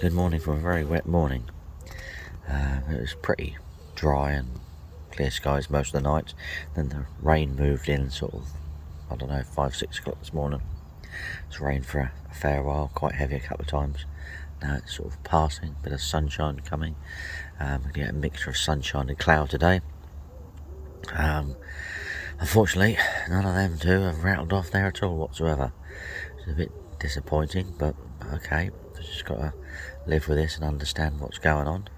good morning for a very wet morning. It was pretty dry and clear skies most of the night. Then the rain moved in sort of, I don't know, 5-6 o'clock this morning. It's rained for a fair while, quite heavy a couple of times. Now it's sort of passing, bit of sunshine coming. We get a mixture of sunshine and cloud today. Unfortunately, none of them two have rattled off there at all whatsoever. It's a bit disappointing, but okay, we've just got to live with this and understand what's going on.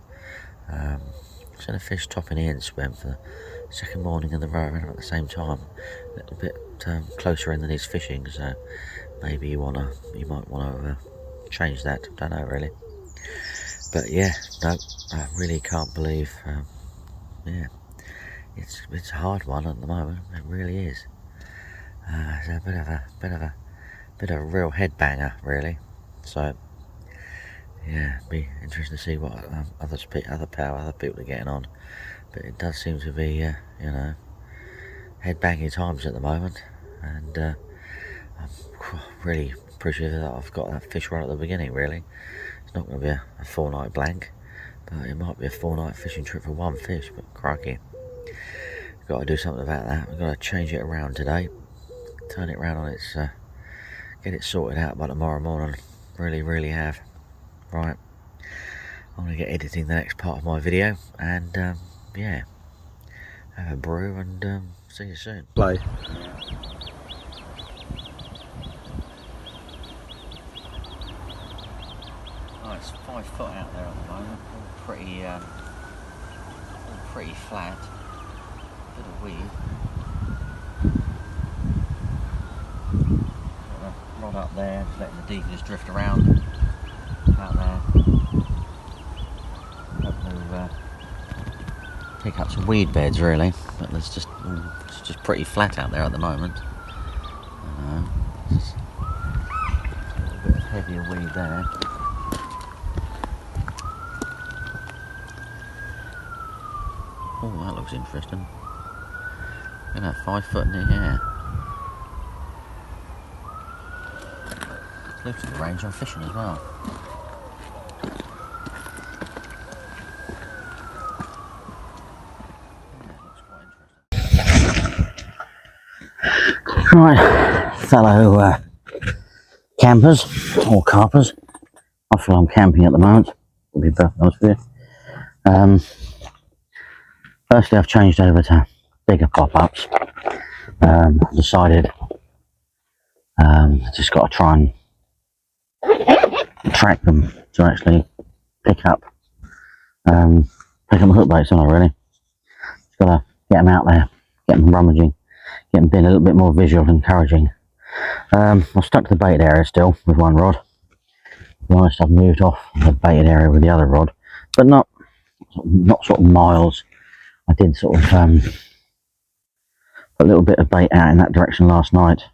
Seen a fish topping the swim for the second morning in the row around at the same time. A little bit closer in than he's fishing, so maybe you might want to change that. Don't know really, but yeah, no, I really can't believe. It's a hard one at the moment. It really is. It's a bit of a real headbanger, really. So yeah, be interesting to see what other people are getting on. But it does seem to be, headbanging times at the moment, and I'm really appreciative that I've got that fish right at the beginning. Really, it's not going to be a 4-night blank, but it might be a 4-night fishing trip for one fish. But crikey, we've got to do something about that. We've got to change it around today, turn it around on its, get it sorted out by tomorrow morning. Really have. Right, I'm going to get editing the next part of my video, and yeah, have a brew and see you soon. Play. Oh, it's 5 foot out there at the moment, all pretty flat, bit of weed. Got a rod up there, just letting the deacons drift around out there. Hope to pick up some weed beds really, but it's just pretty flat out there at the moment. Just a little bit of heavier weed there. Oh, that looks interesting. Look at that, 5 foot in the air. Looks at the range I'm fishing as well. Right, fellow campers or carpers. I feel I'm camping at the moment, to be perfectly honest with you. Firstly, I've changed over to bigger pop-ups. Decided just got to try and track them to actually pick up hook baits on it really. Just got to get them out there, get them rummaging, get them being a little bit more visual and encouraging. I've stuck to the bait area still with one rod. To be honest, I've moved off the baited area with the other rod, but not sort of miles. I did sort of put a little bit of bait out in that direction last night.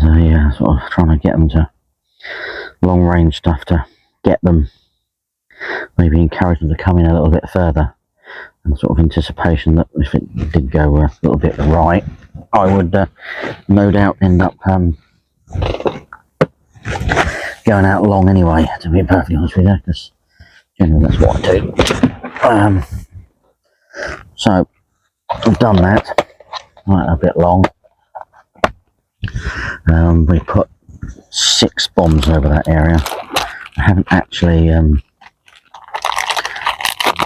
So yeah, sort of trying to get them to long range stuff to get them, maybe encourage them to come in a little bit further, and sort of anticipation that if it did go a little bit right, I would no doubt end up going out long anyway, to be perfectly honest with you, because generally that's what I do. So I've done that, right, a bit long. We put 6 bombs over that area. I haven't actually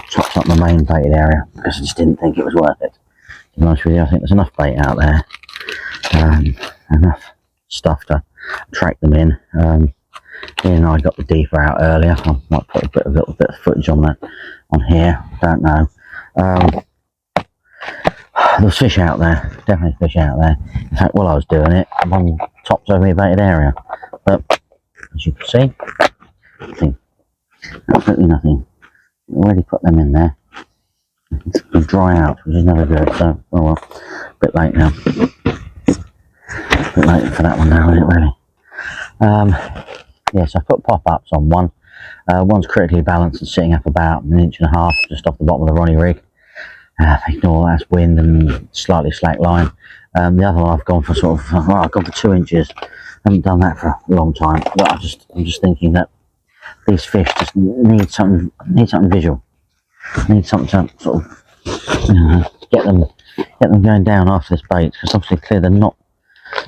chopped up the main baited area because I just didn't think it was worth it. To be honest with you, I think there's enough bait out there, enough stuff to track them in. Ian and I got the deeper out earlier. I might put a little bit of footage on that on here. Don't know. There's fish out there, definitely fish out there. In fact, while I was doing it, one topped over my baited area, but as you can see, nothing, absolutely nothing. Already put them in there. It's going to dry out, which is never good. So, oh well, a bit late now. A bit late for that one now, isn't it? Really. Yes, I put pop-ups on one. One's critically balanced and sitting up about 1.5 inches just off the bottom of the Ronnie rig. Ignore that's wind and slightly slack line. The other one I've gone for sort of, I've gone for 2 inches. I haven't done that for a long time, but I'm just thinking that these fish just need something visual. Need something to sort of, you know, get them going down after this bait, because obviously clear they're not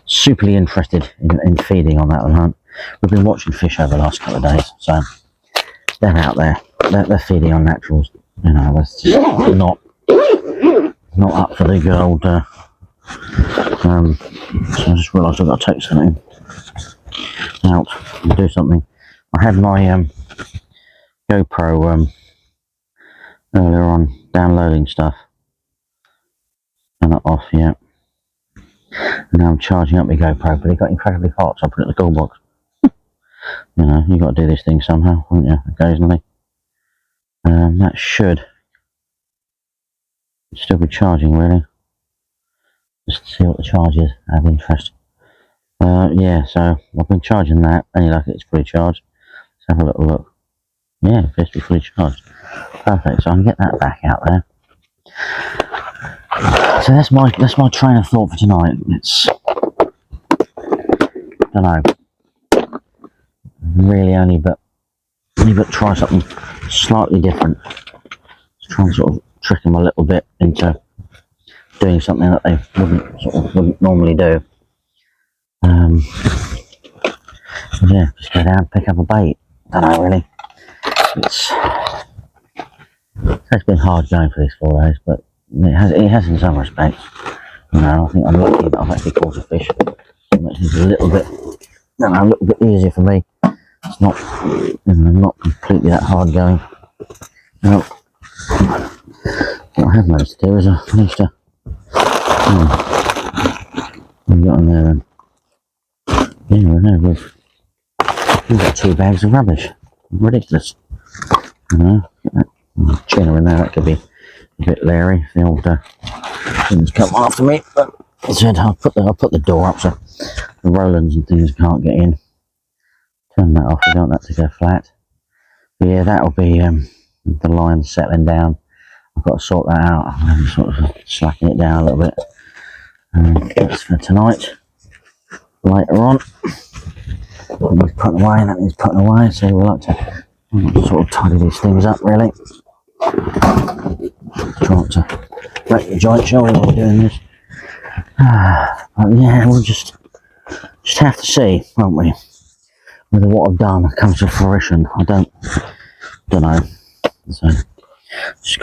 superly interested in feeding on that hunt. We've been watching fish over the last couple of days, so they're out there. They're feeding on naturals. You know, that's just not up for the good old. So I just realised I've got to take something out and do something. I had my GoPro earlier on downloading stuff. Turn that off, yeah. And now I'm charging up my GoPro, but it got incredibly hot, so I put it in the cool box. You know, you got to do this thing somehow, haven't you? Occasionally. That should still be charging, really. Just to see what the charge is, out of interest. Yeah, so I've been charging that. Any luck, it's fully charged. Let's have a little look. Yeah, it appears to be fully charged. Perfect. So I can get that back out there. So that's my train of thought for tonight. It's, I don't know, really only but try something slightly different. Just try and sort of trick them a little bit into doing something that they wouldn't normally do. Yeah, just go down, pick up a bait. I don't know, really. It's been hard going for these 4 days, but it has in some respects. You know, I think I'm lucky that I've actually caught a fish. It makes it a little bit easier for me. It's not, not completely that hard going. Now, what I have managed to do is I managed to. What have we got in there then? Yeah, no, we've got 2 bags of rubbish. Ridiculous. You know, get that tuna in there. That could be a bit leery. The old things come after me. But I'll put the door up so the Rolands and things can't get in. Turn that off. We don't want that to go flat. But yeah, that'll be the line settling down. I've got to sort that out. I'm sort of slacking it down a little bit. That's for tonight. Later on, that needs putting away, and that needs putting away. So we like to sort of tidy these things up, really. Trying to break the joint, shall we, while we're doing this? But yeah, we'll just have to see, won't we? Whether what I've done comes to fruition. I don't know. So just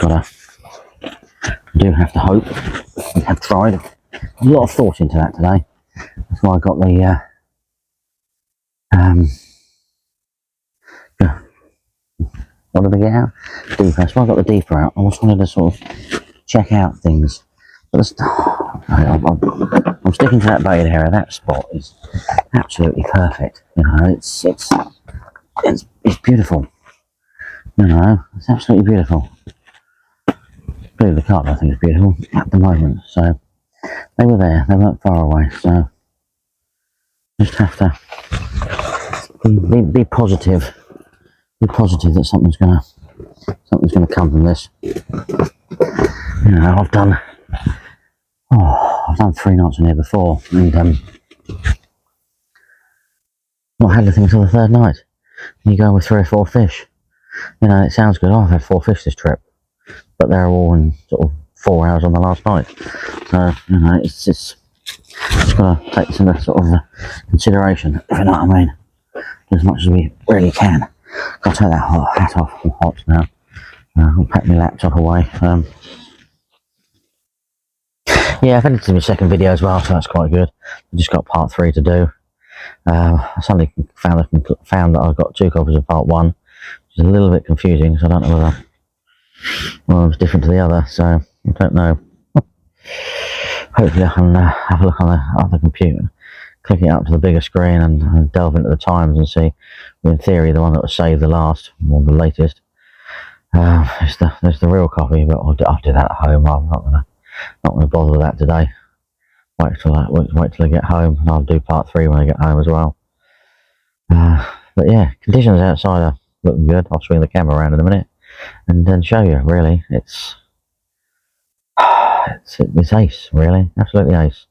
do have to hope. We have tried. A lot of thought into that today. That's why I got the what did I get out? Deeper. That's why I got the deeper out. I just wanted to sort of check out things. But I'm sticking to that bait area. That spot is absolutely perfect. You know, it's beautiful. You know, it's absolutely beautiful. Clearly the carp I think is beautiful at the moment. So they were there. They weren't far away. So just have to be positive. Be positive that something's gonna come from this. You know, I've done 3 nights in here before, and not had anything until the 3rd night. And you go with 3 or 4 fish. You know, it sounds good. Oh, I've had 4 fish this trip, but they're all in sort of 4 hours on the last night. So you know, it's just got to take some sort of consideration, if you know what I mean, as much as we really can. Got to take that hat off. I'm hot now. I'll pack my laptop away. Yeah, I've edited my 2nd video as well, so that's quite good. I've just got part 3 to do. I suddenly found that I've got 2 copies of part 1, which is a little bit confusing, so I don't know whether one was different to the other, so I don't know. Hopefully I can have a look on the other computer, click it up to the bigger screen and delve into the times and see, in theory, the one that was saved the last, or the latest, is the real copy, but I'll do that at home. I'm not gonna bother with that today. Wait till I get home, and I'll do part 3 when I get home as well. But yeah, conditions outside are looking good. I'll swing the camera around in a minute and then show you. Really, it's ace, really, absolutely ace.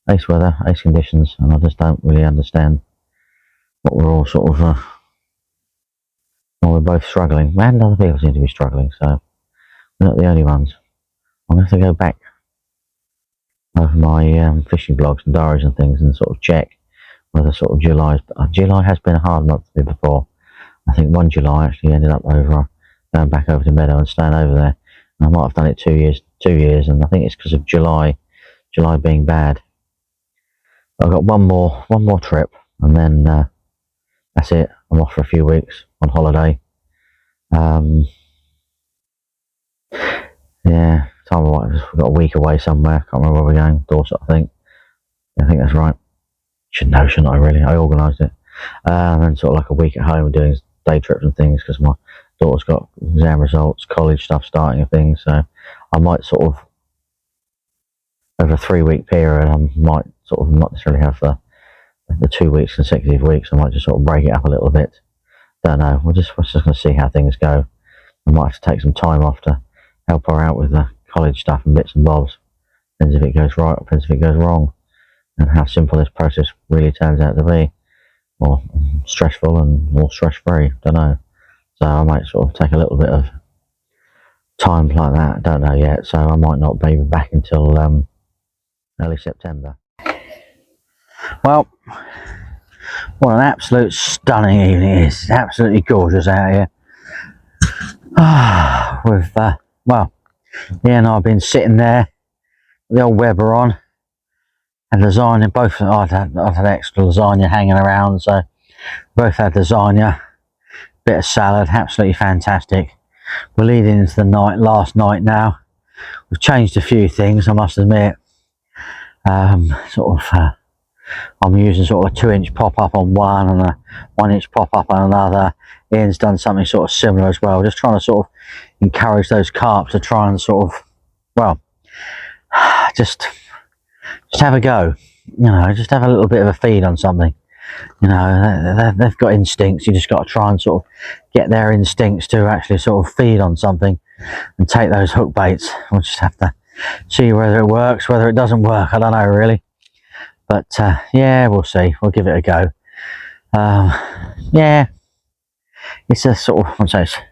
Ace weather, ace conditions, and I just don't really understand what we're all sort of and we're both struggling. And other people seem to be struggling, so we're not the only ones. I'm going to have to go back over my fishing blogs and diaries and things and sort of check whether sort of July has been a hard month for me before. I think 1 July actually ended up going back over to Meadow and staying over there. And I might have done it 2 years, and I think it's because of July being bad. I've got one more trip, and then that's it. I'm off for a few weeks on holiday. Yeah, time-wise, we've got a week away somewhere. Can't remember where we're going. Dorset, I think. I think that's right. Shouldn't I really? I organised it. And then sort of like a week at home doing day trips and things because my daughter's got exam results, college stuff starting and things. So I might sort of, over a 3-week period, I might sort of not necessarily have the 2 weeks, consecutive weeks. I might just sort of break it up a little bit. Don't know. We're just going to see how things go. I might have to take some time off to help her out with the college stuff and bits and bobs. Depends if it goes right or depends if it goes wrong, and how simple this process really turns out to be, or stressful and more stress-free. Don't know. So I might sort of take a little bit of time like that. Don't know yet. So I might not be back until early September. Well, what an absolute stunning evening it is. It's absolutely gorgeous out here. With well, yeah, and I've been sitting there with the old Weber on and lasagna. Both I've had extra lasagna hanging around, so both had lasagna, bit of salad, absolutely fantastic. We're leading into the last night now. We've changed a few things, I must admit. I'm using sort of a 2-inch pop-up on one and a 1-inch pop-up on another. Ian's done something sort of similar as well, just trying to sort of encourage those carp to try and sort of, well, just have a go, you know, just have a little bit of a feed on something. You know, they've got instincts. You just got to try and sort of get their instincts to actually sort of feed on something and take those hook baits. We'll just have to see whether it works, whether it doesn't work. I don't know really, but yeah, we'll see. We'll give it a go. Yeah, it's a sort of, I'd say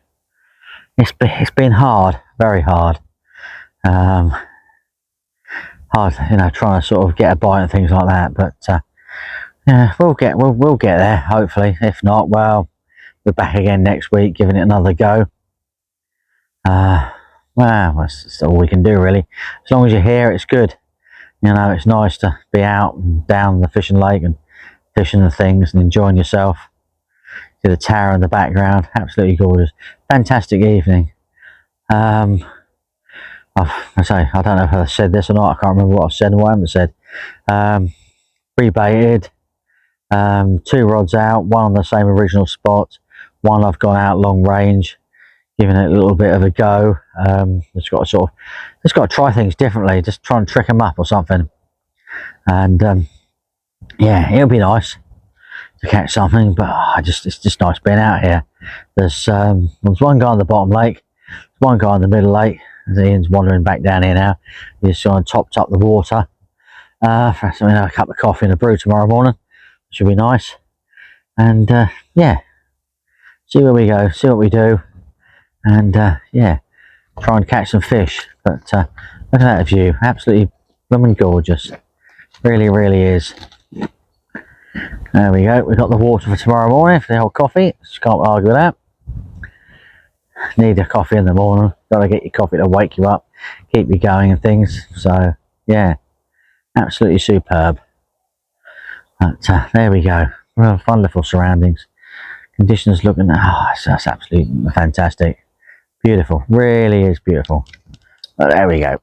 it's been hard, very hard. Hard, you know, trying to sort of get a bite and things like that, but yeah, we'll get there hopefully. If not, well, we're back again next week, giving it another go. Well, that's all we can do really. As long as you're here, it's good. You know, it's nice to be out and down the fishing lake and fishing the things and enjoying yourself. See the tower in the background, absolutely gorgeous. Fantastic evening. I don't know if I said this or not. I can't remember what I've said and what I haven't said. Rebaited, 2 rods out, one on the same original spot, one I've gone out long range, giving it a little bit of a go. Just got to try things differently, just try and trick them up or something. And yeah, it'll be nice to catch something, but it's just nice being out here. There's one guy on the bottom lake, one guy in the middle lake. Ian's wandering back down here now. He's trying to top up the water for something, a cup of coffee and a brew tomorrow morning. Should be nice. And yeah, see where we go, see what we do, and yeah, try and catch some fish. But look at that view, absolutely blooming gorgeous. Really, really is. There we go. We've got the water for tomorrow morning for the old coffee. Just can't argue with that. Need a coffee in the morning. Got to get your coffee to wake you up, keep you going and things. So yeah, absolutely superb. But there we go. Real wonderful surroundings. Conditions looking, that's absolutely fantastic. Beautiful. Really is beautiful. But there we go.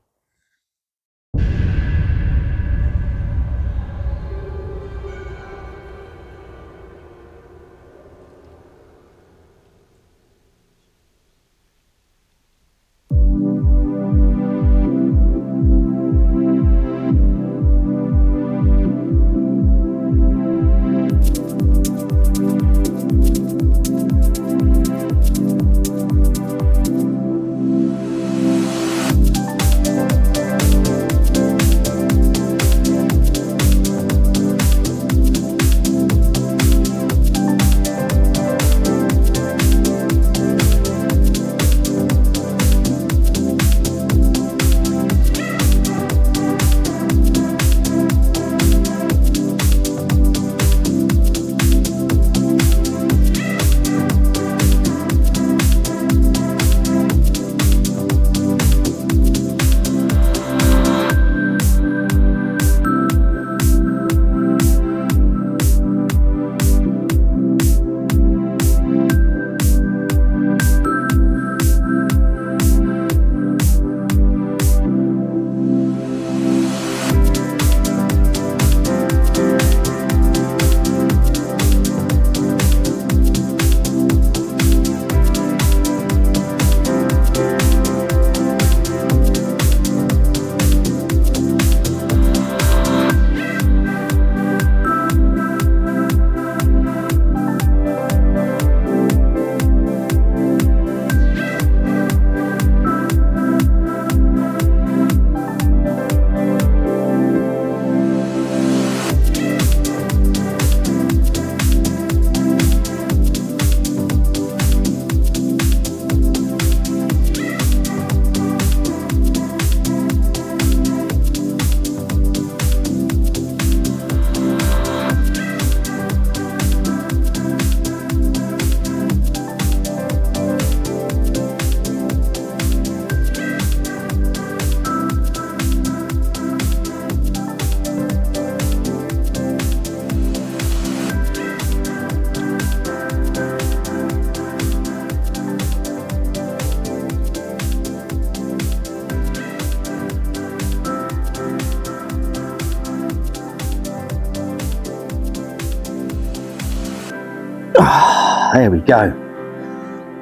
there we go.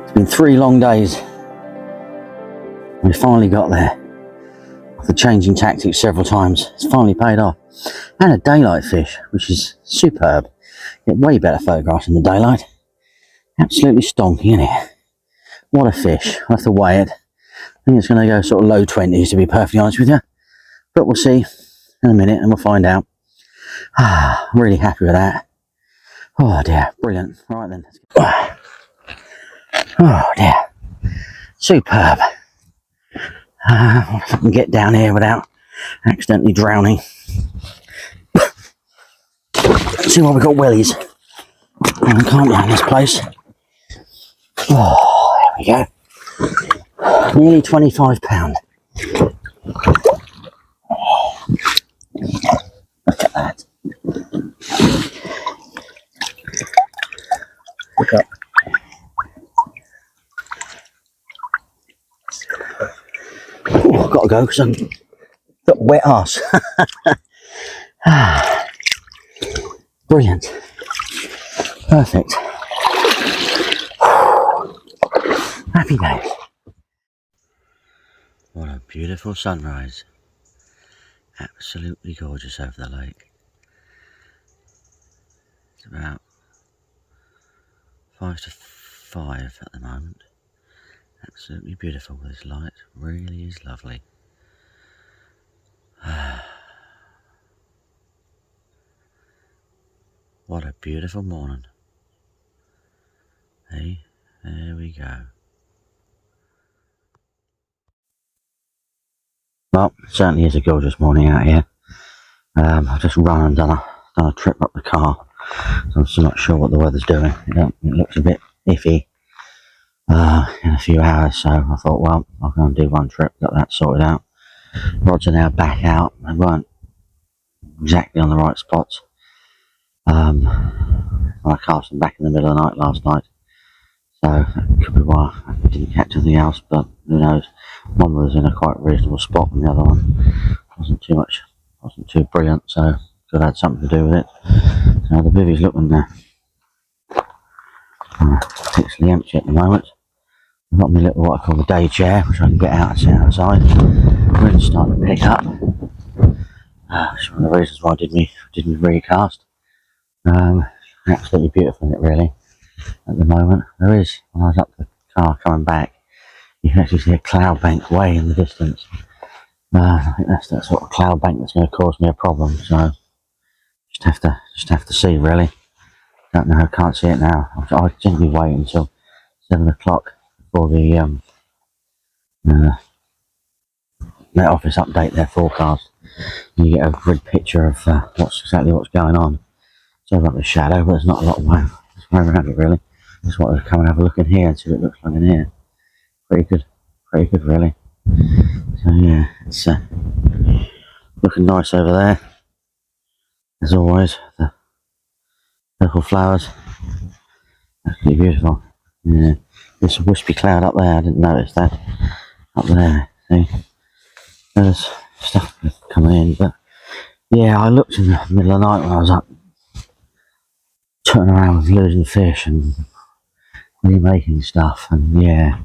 It's been 3 long days. We finally got there. After changing tactics several times, it's finally paid off. And a daylight fish, which is superb. Get way better photographs in the daylight. Absolutely stonky, isn't it? What a fish. I'll have to weigh it. I think it's going to go sort of low 20s, to be perfectly honest with you. But we'll see in a minute and we'll find out. I'm really happy with that. Oh dear, brilliant. Right then. Oh dear. Superb. If I can get down here without accidentally drowning. Let's see what we've got wellies. Calm down this place. Oh, there we go. Nearly £25. Look at that. Look up. Oh, I've got to go because I've got a wet arse. Brilliant. Perfect. Happy days. What a beautiful sunrise. Absolutely gorgeous over the lake. It's about 5 to 5 at the moment. Absolutely beautiful with this light. Really is lovely. What a beautiful morning. Hey, there we go. Well, it certainly is a gorgeous morning out here. I've just run and done a trip up the car, so I'm still not sure what the weather's doing. It looks a bit iffy in a few hours, so I thought, well, I'll go and do one trip, got that sorted out. Rods are now back out. They weren't exactly on the right spots. I cast them back in the middle of the night last night, so that could be why I didn't catch anything else, but who knows. One was in a quite reasonable spot and the other one wasn't too brilliant, so could have had something to do with it. So the bivvy's looking particularly empty at the moment. I've got my little what I call the day chair, which I can get out and sit outside. Wind's starting to pick up. It's one of the reasons why I did me recast. Absolutely beautiful, isn't it, really, at the moment. There is, when I was up the car coming back, you can actually see a cloud bank way in the distance. I think that's that sort of cloud bank that's going to cause me a problem, so just have to see, really. Don't know, can't see it now. I generally wait until 7 o'clock before the Met Office update their forecast. And you get a good picture of what's going on. So about the shadow, but there's not a lot of way around it, really. Just wanted to come and have a look in here and see what it looks like in here. Pretty good, really. So yeah, it's looking nice over there. As always, the purple flowers, absolutely beautiful. Yeah, there's a wispy cloud up there. I didn't notice that up there. See, there's stuff coming in, but yeah, I looked in the middle of the night when I was up, turning around with losing fish and remaking stuff, and yeah,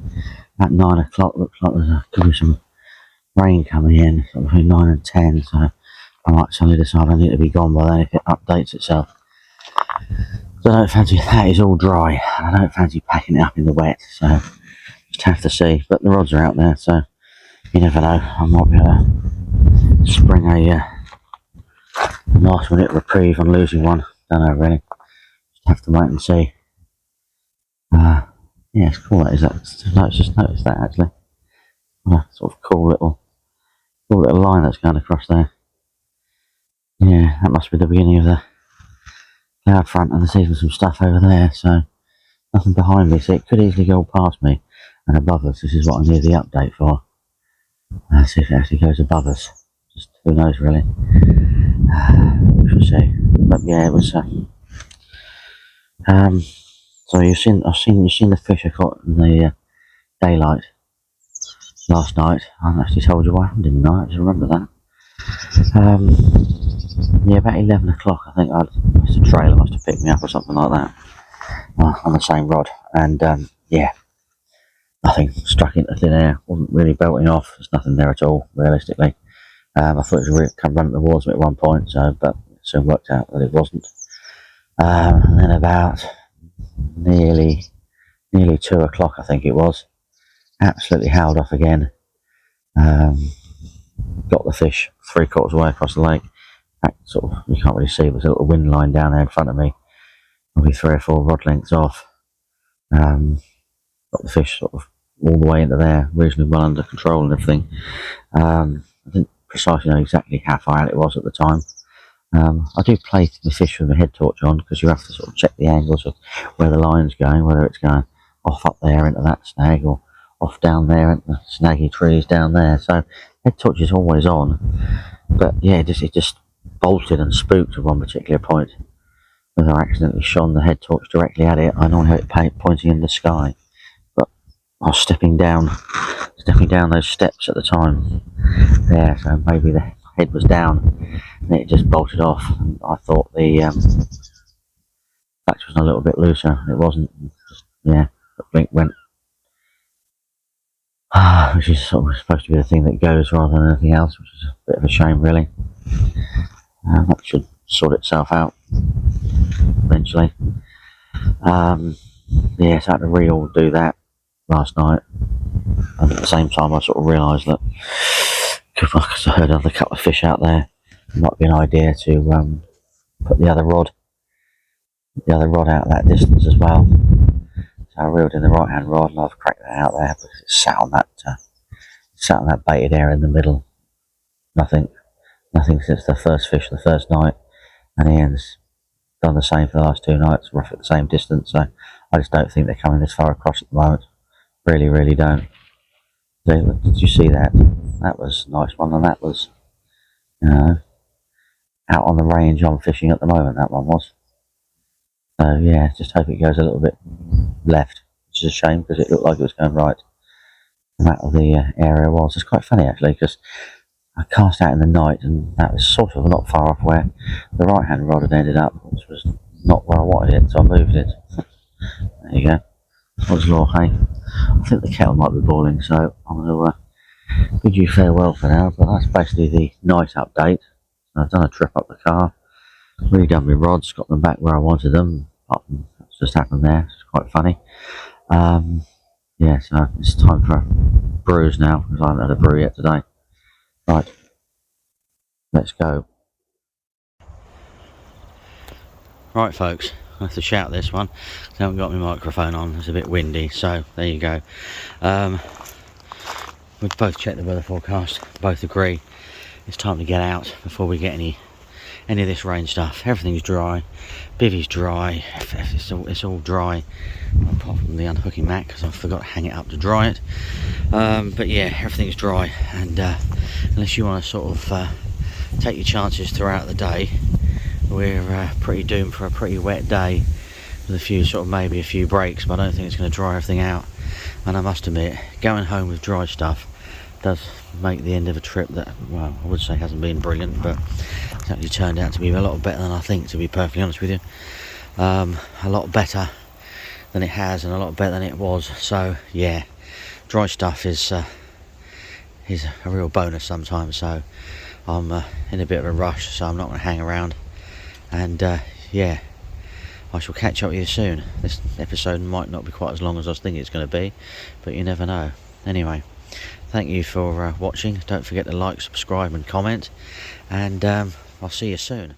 at 9 o'clock looks like there's could be some rain coming in, sort of between 9 and 10, so I might suddenly decide I need to be gone by then if it updates itself. So I don't fancy that is all dry, and I don't fancy packing it up in the wet, so just have to see. But the rods are out there, so you never know, I might be able to spring a last minute reprieve on losing one. Don't know, really. Just have to wait and see. Yeah, it's cool that is. Just noticed that, actually. Sort of cool little line that's going across there. Yeah, that must be the beginning of the cloud front, and there's even some stuff over there, so nothing behind me, so it could easily go past me and above us. This is what I need the update for. Let's see if it actually goes above us. Just who knows, really. We shall see. But yeah, it was so you've seen the fish I caught in the daylight last night. I haven't actually told you what happened in the night, I just remember that. Yeah, about 11 o'clock, I think the trailer must have picked me up or something like that. on the same rod, and yeah, nothing struck into thin air. Wasn't really belting off. There's nothing there at all, realistically. I thought it was really come running towards me at one point, so but it soon worked out that it wasn't. And then about nearly 2 o'clock, I think it was, absolutely howled off again. Got the fish 3/4 way across the lake. Sort of, you can't really see, there's a little wind line down there in front of me, probably 3 or 4 rod lengths off. Got the fish sort of all the way into there, reasonably well under control and everything. I didn't precisely know exactly how far out it was at the time. I do play the fish with my head torch on, because you have to sort of check the angles of where the line's going, whether it's going off up there into that snag or off down there into the snaggy trees down there. So head torch is always on, but yeah, it just bolted and spooked at one particular point. Whether I accidentally shone the head torch directly at it, I normally have it pointing in the sky, but I was stepping down those steps at the time there, so maybe the head was down and it just bolted off, and I thought the latch was a little bit looser. It wasn't. Just, yeah, the blink went, which is sort of supposed to be the thing that goes rather than anything else, which is a bit of a shame, really. That should sort itself out eventually. Yeah, so I had to do that last night, and at the same time I sort of realised that, because I heard another couple of fish out there, it might be an idea to put the other rod out that distance as well. So I reeled in the right hand rod, and I've cracked that out there because it sat on that baited area in the middle. Nothing since the first fish the first night, and Ian's done the same for the last 2 nights, roughly at the same distance. So I just don't think they're coming this far across at the moment. Really don't. So, did you see that? That was a nice one, and that was, out on the range I'm fishing at the moment. That one was. So yeah, just hope it goes a little bit left, which is a shame because it looked like it was going right. And that the area was. It's quite funny actually, because I cast out in the night, and that was sort of not far off where the right hand rod had ended up, which was not where I wanted it, so I moved it. There you go. What's law, hey? I think the kettle might be boiling, so I'm going to bid you farewell for now, but that's basically the night update. I've done a trip up the car, redone my rods, got them back where I wanted them. That's just happened there. It's quite funny. Yeah, so it's time for brews now, because I haven't had a brew yet today. Right, let's go. Right, folks, I have to shout this one. I haven't got my microphone on. It's a bit windy, so there you go. We've both checked the weather forecast. Both agree it's time to get out before we get any of this rain stuff. Everything's dry. Bivvy's dry. It's all dry, apart from the unhooking mat, because I forgot to hang it up to dry it. But yeah, everything's dry, and unless you want to sort of take your chances throughout the day, we're pretty doomed for a pretty wet day, with maybe a few breaks, but I don't think it's going to dry everything out. And I must admit, going home with dry stuff does make the end of a trip that, well, I would say hasn't been brilliant, but it's actually turned out to be a lot better than I think, to be perfectly honest with you. A lot better than it has, and a lot better than it was. So yeah, dry stuff is a real bonus sometimes. So I'm in a bit of a rush, so I'm not going to hang around. And yeah, I shall catch up with you soon. This episode might not be quite as long as I was thinking it's going to be, but you never know. Anyway, thank you for watching. Don't forget to like, subscribe and comment, and I'll see you soon.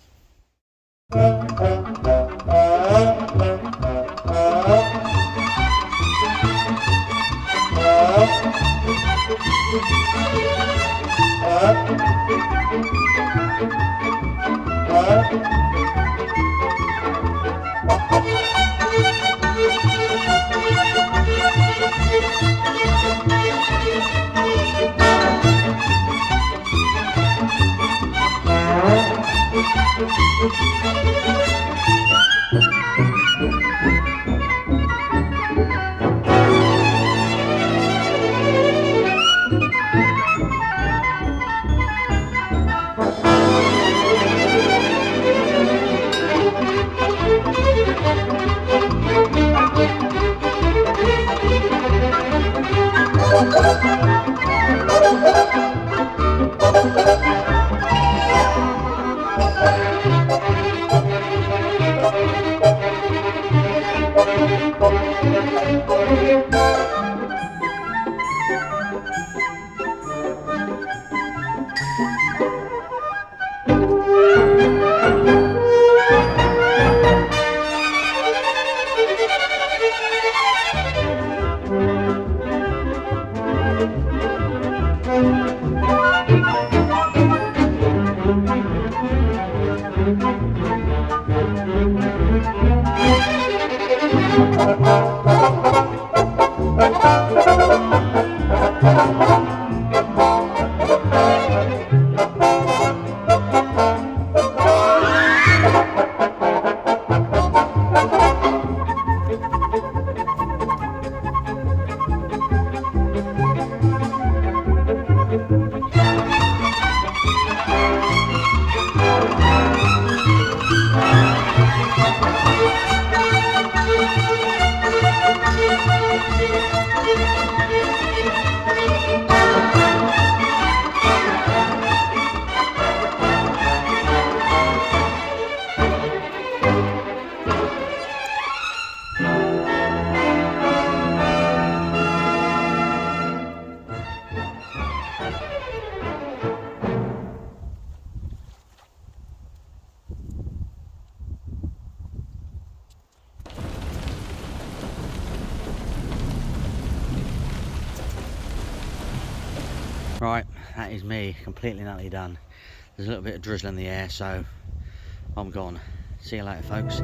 Right, that is me completely and utterly done. There's a little bit of drizzle in the air, so I'm gone. See you later, folks.